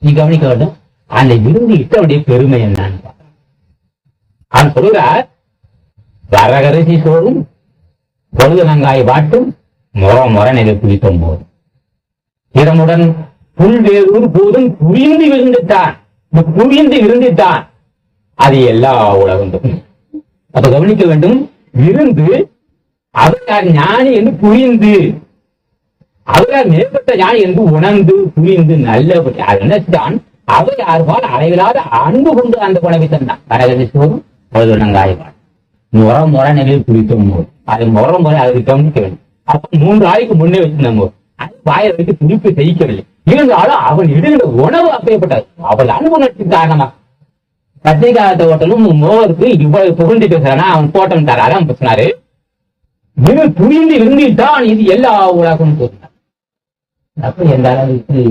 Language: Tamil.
நீ கவனிக்க வேண்டும். அந்த விருந்து இட்டவுடைய பெருமை என்னன்னு அவன் சொல்கிறார், வரகரிசி சோறும் பொழுது வெங்காய வாட்டும் முற நிலை குளிக்கும் போதும் இதமுடன் புல்வேறு போதும் புரிந்து விருந்துட்டான். புரிந்து விருந்துட்டான் அது எல்லா உலகம். அப்ப கவனிக்க வேண்டும், விருந்து அவரால் ஞானி என்று புரிந்து, அவரால் மேற்பட்ட ஞானி என்று உணர்ந்து புரிந்து நல்லபடி நினைச்சான். அவர் யாருவால் அளவிலாத அன்பு கொண்டு அந்த உணவை தந்தான். வரகரிசி சோறும் பொழுது வெங்காய வாட்டும் முற நிலையில் குளிக்கும் போது அது முறை அதுக்கு கவனிக்க வேண்டும். அப்ப 3 ஆய்க்கு முன்னே வச்சிருந்தாங்க. அது வாயில வைத்து துடிப்பு செய்யவில்லை. இருந்தாலும் அவன் இடுகிற உணவு அப்பேற்பட்டது. அவள் அன்பு நட்பு காரணமா ரஜினிகாந்த ஹோட்டலும் மோருக்கு இவ்வளவு புகழ்ந்து பேசுறானா அவன் போட்டம் தர அதான் பேசினாரு. புரிந்து இருந்துட்டான் இது எல்லா உலகம் போட்டான். அப்ப எந்த அளவுக்கு